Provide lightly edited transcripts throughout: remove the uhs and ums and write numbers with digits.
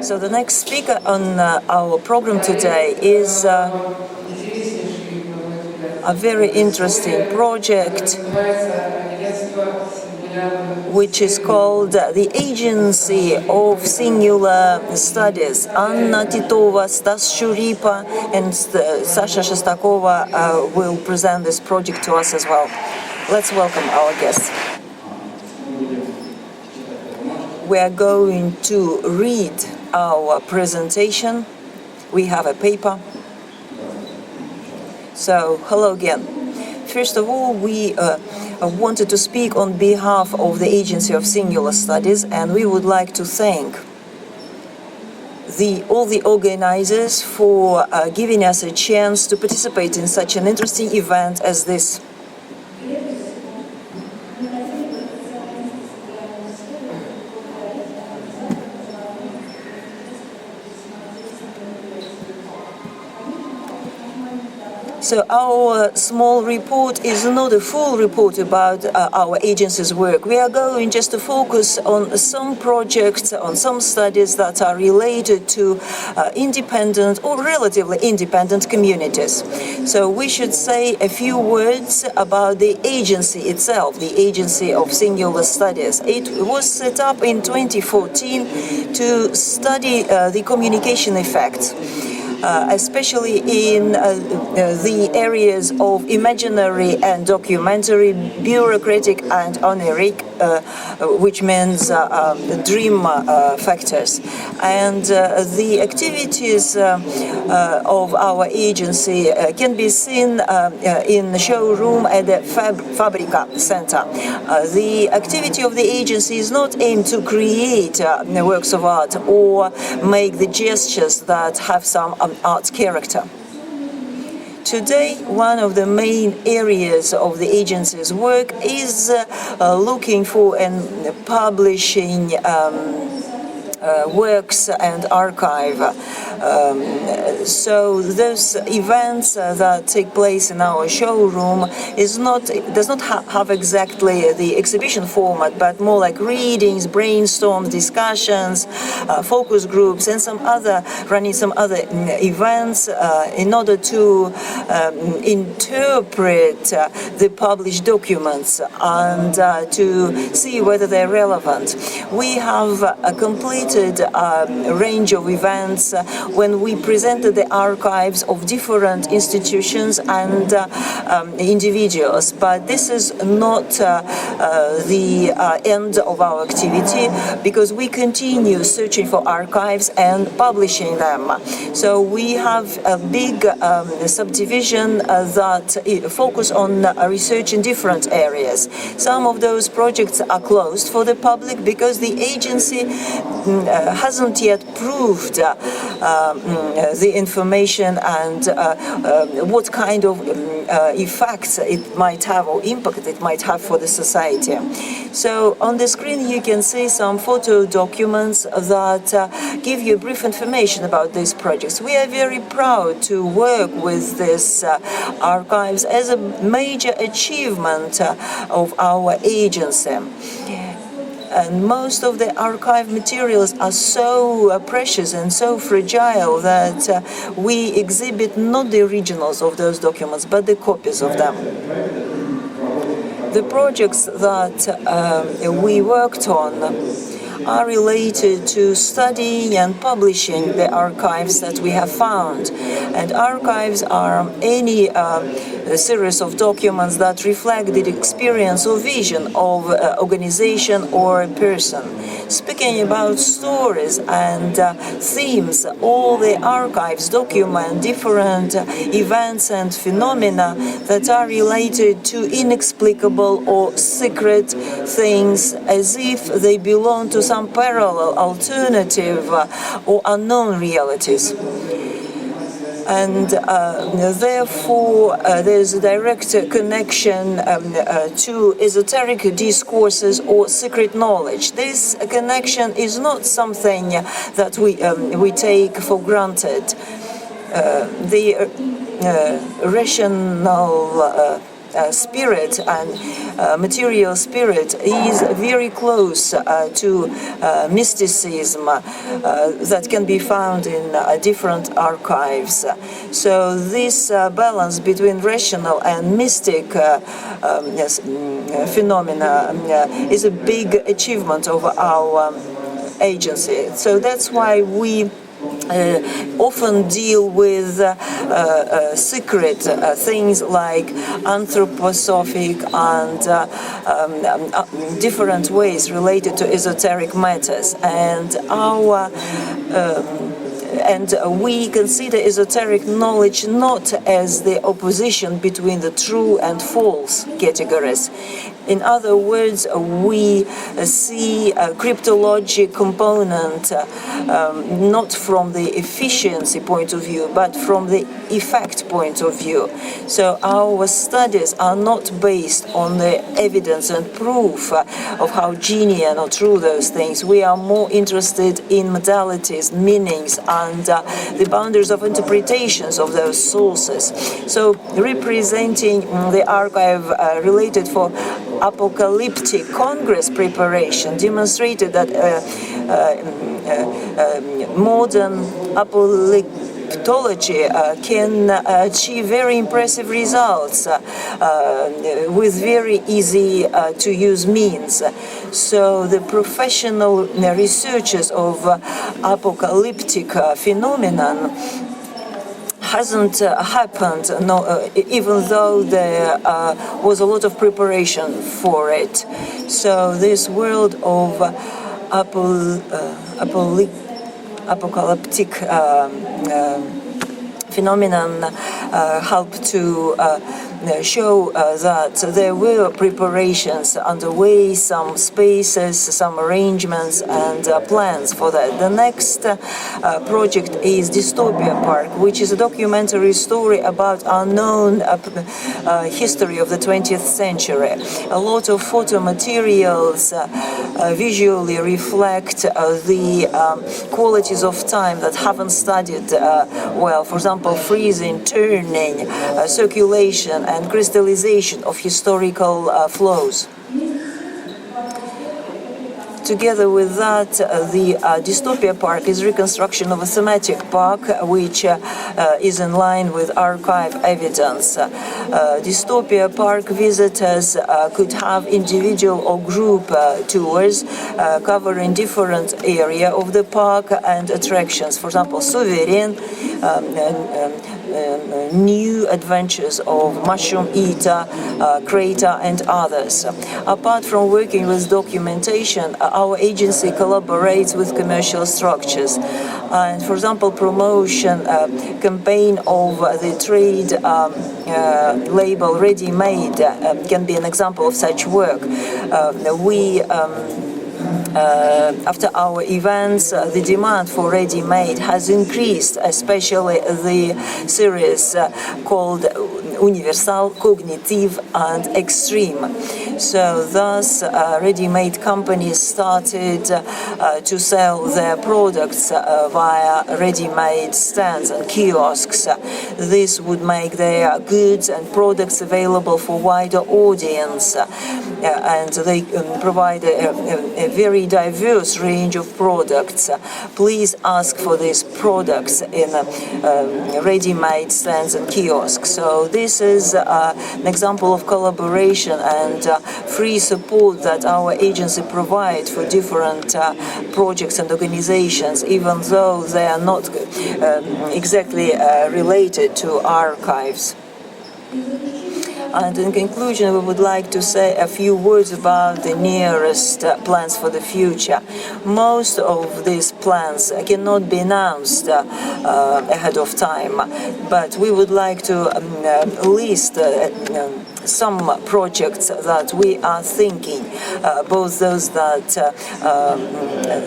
So the next speaker on our program today is a very interesting project which is called the Agency of Singular Studies. Anna Titova, Stas Shuripa, and Sasha Shestakova will present this project to us as well. Let's welcome our guests. We are going to read our presentation. We have a paper. So, hello again. First of all, we wanted to speak on behalf of the Agency of Singular Studies, and we would like to thank all the organizers for giving us a chance to participate in such an interesting event as this. So our small report is not a full report about our agency's work. We are going just to focus on some projects, on some studies that are related to independent or relatively independent communities. So we should say a few words about the agency itself, the Agency of Singular Studies. It was set up in 2014 to study the communication effects. Especially in the areas of imaginary and documentary, bureaucratic and oniric, which means dream factors. And the activities of our agency can be seen in the showroom at the Fabrika center. The activity of the agency is not aimed to create works of art or make the gestures that have some art character. Today, one of the main areas of the agency's work is looking for and publishing works and archive. So those events that take place in our showroom does not have exactly the exhibition format, but more like readings, brainstorms, discussions, focus groups, and running some other events in order to interpret the published documents and to see whether they're relevant. We have completed a range of events when we presented the archives of different institutions and individuals. But this is not the end of our activity, because we continue searching for archives and publishing them. So we have a big subdivision that focus on research in different areas. Some of those projects are closed for the public because the agency hasn't yet proved the information and what kind of effects it might have or impact it might have for the society. So on the screen you can see some photo documents that give you brief information about these projects. We are very proud to work with these archives as a major achievement of our agency. And most of the archive materials are so precious and so fragile that we exhibit not the originals of those documents, but the copies of them. The projects that we worked on are related to studying and publishing the archives that we have found. And archives are any series of documents that reflect the experience or vision of an organization or a person. Speaking about stories and themes, all the archives document different events and phenomena that are related to inexplicable or secret things, as if they belong to some parallel, alternative, or unknown realities. And therefore there's a direct connection to esoteric discourses or secret knowledge. This connection is not something that we take for granted. The rational spirit and material spirit is very close to mysticism that can be found in different archives. So this balance between rational and mystic phenomena is a big achievement of our agency. So that's why we often deal with secret things like anthroposophic and different ways related to esoteric matters. And we consider esoteric knowledge not as the opposition between the true and false categories. In other words, we see a cryptologic component not from the efficiency point of view, but from the effect point of view. So our studies are not based on the evidence and proof of how genuine or true those things. We are more interested in modalities, meanings, and the boundaries of interpretations of those sources. So representing the archive related for apocalyptic Congress preparation demonstrated that modern apocalyptology can achieve very impressive results with very easy to use means. So the professional researchers of apocalyptic phenomenon hasn't happened, even though there was a lot of preparation for it. So this world of apocalyptic phenomenon helped to show that there were preparations underway, some spaces, some arrangements, and plans for that. The next project is Dystopia Park, which is a documentary story about unknown history of the 20th century. A lot of photo materials visually reflect the qualities of time that haven't studied well. For example, freezing, turning, circulation, and crystallization of historical flows. Together with that, the Dystopia Park is reconstruction of a thematic park which is in line with archive evidence. Dystopia Park visitors could have individual or group tours covering different area of the park and attractions. For example, Sovereign, new adventures of Mushroom Eater, Crater, and others. Apart from working with documentation, our agency collaborates with commercial structures. And for example, promotion campaign of the trade label ready-made can be an example of such work. After our events, the demand for ready-made has increased, especially the series called Universal, Cognitive, and Extreme. So thus, ready-made companies started to sell their products via ready-made stands and kiosks. This would make their goods and products available for wider audience, and they provide a very diverse range of products. Please ask for these products in ready-made stands and kiosks. So this is an example of collaboration and free support that our agency provides for different projects and organizations, even though they are not exactly related to archives. And in conclusion, we would like to say a few words about the nearest plans for the future. Most of these plans cannot be announced ahead of time, but we would like to list some projects that we are thinking, both those that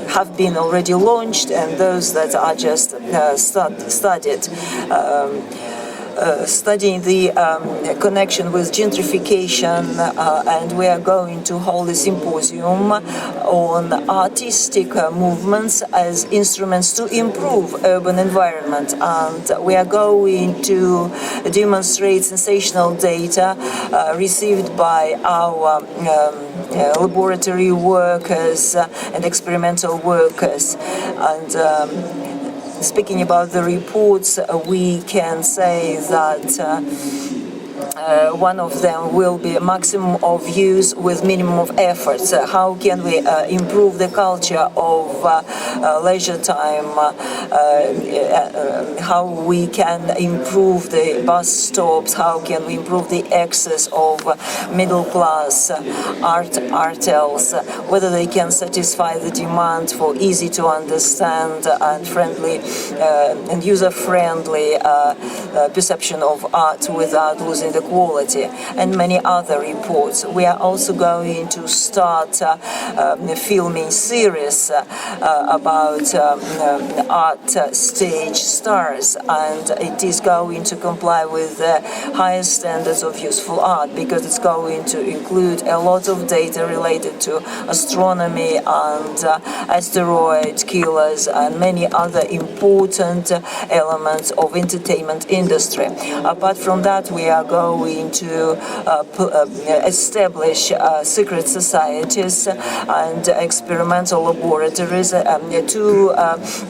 have been already launched and those that are just started. studying the connection with gentrification, and we are going to hold a symposium on artistic movements as instruments to improve urban environment. And we are going to demonstrate sensational data received by our laboratory workers and experimental workers. And speaking about the reports, we can say that one of them will be a maximum of use with minimum of effort. How can we improve the culture of leisure time? How we can improve the bus stops? How can we improve the access of middle class artels? Whether they can satisfy the demand for easy to understand and friendly and user-friendly perception of art without losing the quality, and many other reports. We are also going to start filming series about art stage stars, and it is going to comply with the highest standards of useful art, because it's going to include a lot of data related to astronomy and asteroid killers and many other important elements of entertainment industry. Apart from that, we are going to establish secret societies and experimental laboratories to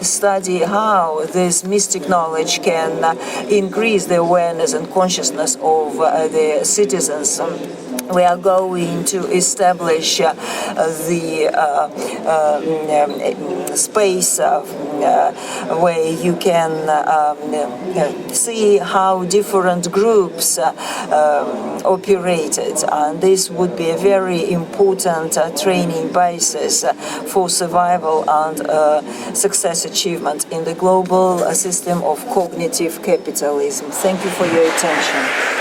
study how this mystic knowledge can increase the awareness and consciousness of the citizens. We are going to establish the space where you can see how different groups operated, and this would be a very important training basis for survival and success achievement in the global system of cognitive capitalism. Thank you for your attention.